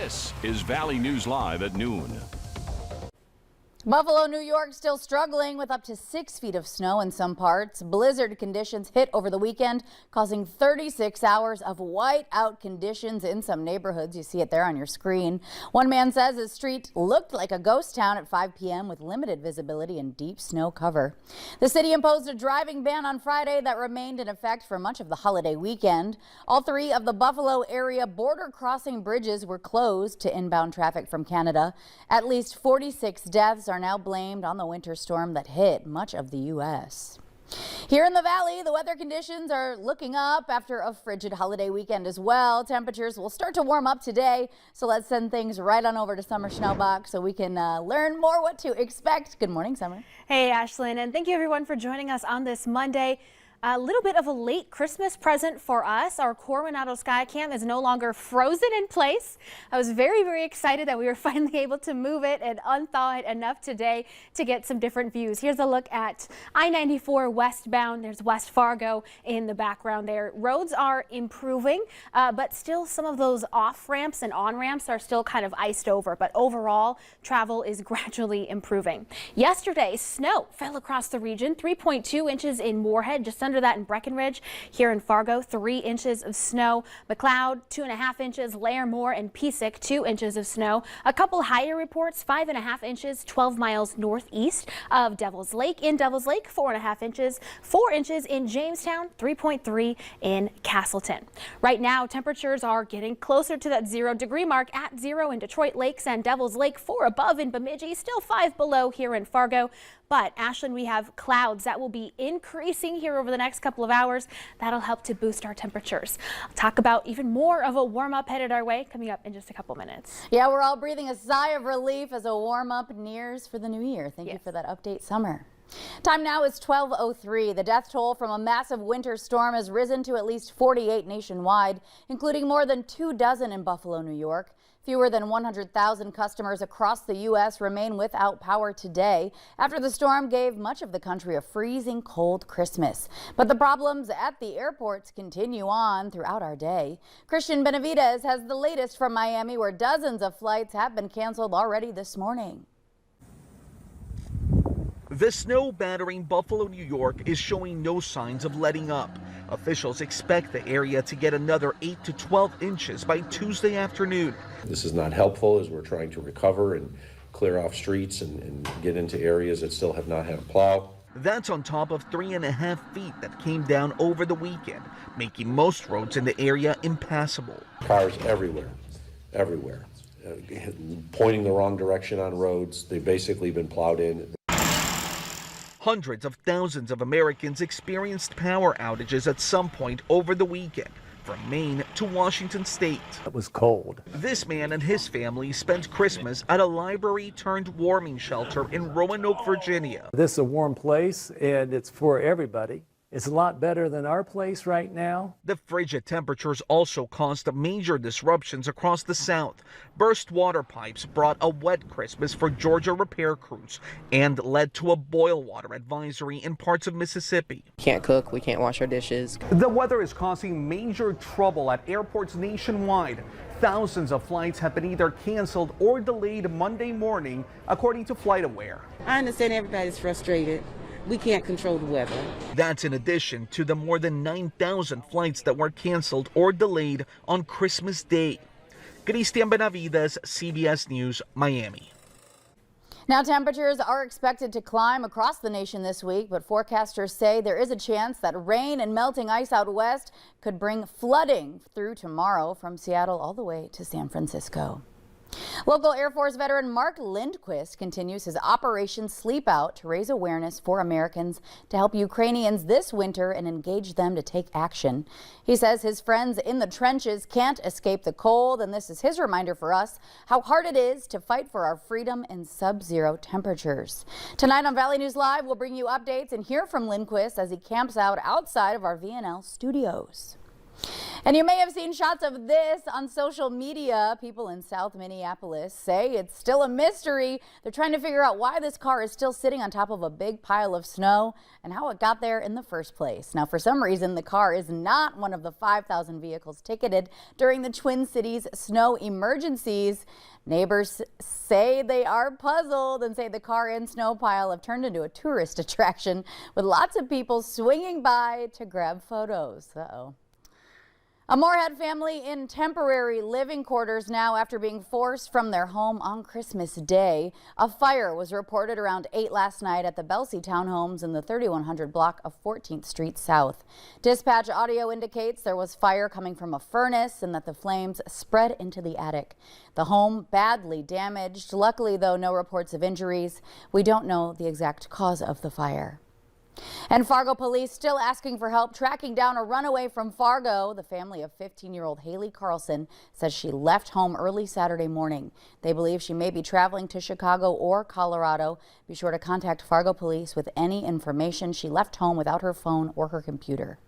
This is Valley News Live at noon. Buffalo, New York still struggling with up to 6 feet of snow in some parts. Blizzard conditions hit over the weekend, causing 36 hours of whiteout conditions in some neighborhoods. You see it there on your screen. One man says his street looked like a ghost town at 5 p.m. with limited visibility and deep snow cover. The city imposed a driving ban on Friday that remained in effect for much of the holiday weekend. All 3 of the Buffalo area border crossing bridges were closed to inbound traffic from Canada. At least 46 deaths are now blamed on the winter storm that hit much of the U.S. Here in the valley, the weather conditions are looking up after a frigid holiday weekend as well. Temperatures will start to warm up today, so let's send things right on over to Summer Schnellbach so we can learn more what to expect. Good morning, Summer. Hey, Ashlyn, and thank you everyone for joining us on this Monday. A little bit of a late Christmas present for us. Our Coronado Skycam is no longer frozen in place. I was very, very excited that we were finally able to move it and unthaw it enough today to get some different views. Here's a look at I-94 westbound. There's West Fargo in the background there. Roads are improving, but still some of those off ramps and on ramps are still kind of iced over. But overall, travel is gradually improving. Yesterday, snow fell across the region, 3.2 inches in Moorhead, just under that in Breckenridge. Here in Fargo, 3 inches of snow. McLeod, 2.5 inches. Lairmore and Piesic, 2 inches of snow. A couple higher reports, 5.5 inches, 12 miles northeast of Devils Lake. In Devils Lake, 4.5 inches. 4 inches in Jamestown, 3.3 in Castleton. Right now, temperatures are getting closer to that 0-degree mark at 0 in Detroit Lakes and Devils Lake, 4 above in Bemidji, still 5 below here in Fargo. But Ashlyn, we have clouds that will be increasing here over the next couple of hours. That'll help to boost our temperatures. I'll talk about even more of a warm up headed our way coming up in just a couple minutes. Yeah, we're all breathing a sigh of relief as a warm up nears for the new year. Thank you for that update, Summer. Time now is 12:03. The death toll from a massive winter storm has risen to at least 48 nationwide, including more than 24 in Buffalo, New York. Fewer than 100,000 customers across the U.S. remain without power today after the storm gave much of the country a freezing cold Christmas. But the problems at the airports continue on throughout our day. Christian Benavides has the latest from Miami, where dozens of flights have been canceled already this morning. The snow battering Buffalo, New York is showing no signs of letting up. Officials expect the area to get another 8 to 12 inches by Tuesday afternoon. This is not helpful as we're trying to recover and clear off streets and get into areas that still have not had a plow. That's on top of 3.5 feet that came down over the weekend, making most roads in the area impassable. Cars everywhere, pointing the wrong direction on roads. They've basically been plowed in. Hundreds of thousands of Americans experienced power outages at some point over the weekend, from Maine to Washington State. It was cold. This man and his family spent Christmas at a library turned warming shelter in Roanoke, Virginia. This is a warm place and it's for everybody. It's a lot better than our place right now. The frigid temperatures also caused major disruptions across the South. Burst water pipes brought a wet Christmas for Georgia repair crews and led to a boil water advisory in parts of Mississippi. Can't cook, we can't wash our dishes. The weather is causing major trouble at airports nationwide. Thousands of flights have been either canceled or delayed Monday morning, according to FlightAware. I understand everybody's frustrated. We can't control the weather. That's in addition to the more than 9,000 flights that were canceled or delayed on Christmas Day. Christian Benavides, CBS News, Miami. Now, temperatures are expected to climb across the nation this week, but forecasters say there is a chance that rain and melting ice out west could bring flooding through tomorrow from Seattle all the way to San Francisco. Local Air Force veteran Mark Lindquist continues his Operation Sleep Out to raise awareness for Americans to help Ukrainians this winter and engage them to take action. He says his friends in the trenches can't escape the cold, and this is his reminder for us how hard it is to fight for our freedom in sub-zero temperatures. Tonight on Valley News Live, we'll bring you updates and hear from Lindquist as he camps out outside of our VNL studios. And you may have seen shots of this on social media. People in South Minneapolis say it's still a mystery. They're trying to figure out why this car is still sitting on top of a big pile of snow and how it got there in the first place. Now, for some reason, the car is not one of the 5,000 vehicles ticketed during the Twin Cities snow emergencies. Neighbors say they are puzzled and say the car and snow pile have turned into a tourist attraction with lots of people swinging by to grab photos. Uh-oh. A Moorhead family in temporary living quarters now after being forced from their home on Christmas Day. A fire was reported around 8 last night at the Belsey Townhomes in the 3100 block of 14th Street South. Dispatch audio indicates there was fire coming from a furnace and that the flames spread into the attic. The home badly damaged. Luckily, though, no reports of injuries. We don't know the exact cause of the fire. And Fargo police still asking for help tracking down a runaway from Fargo. The family of 15-year-old Haley Carlson says she left home early Saturday morning. They believe she may be traveling to Chicago or Colorado. Be sure to contact Fargo police with any information. She left home without her phone or her computer.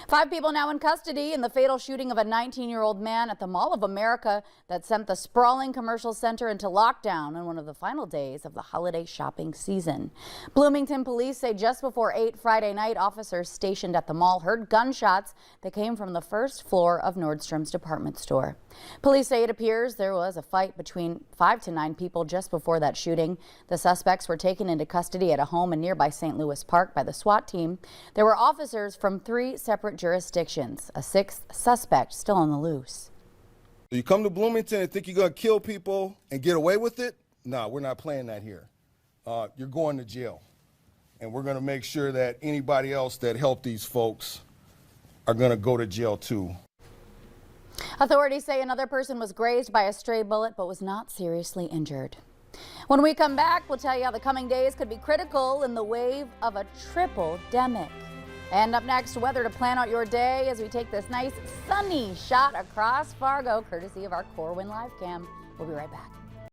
5 people now in custody in the fatal shooting of a 19-year-old man at the Mall of America that sent the sprawling commercial center into lockdown on one of the final days of the holiday shopping season. Bloomington police say just before 8 Friday night, officers stationed at the mall heard gunshots that came from the first floor of Nordstrom's department store. Police say it appears there was a fight between 5 to 9 people just before that shooting. The suspects were taken into custody at a home in nearby St. Louis Park by the SWAT team. There were officers from 3 separate jurisdictions. A 6th suspect still on the loose. You come to Bloomington and think you're going to kill people and get away with it? No, we're not playing that here. You're going to jail. And we're going to make sure that anybody else that helped these folks are going to go to jail too. Authorities say another person was grazed by a stray bullet but was not seriously injured. When we come back, we'll tell you how the coming days could be critical in the wave of a triple-demic. And up next, weather to plan out your day as we take this nice sunny shot across Fargo, courtesy of our Corwin Live Cam. We'll be right back.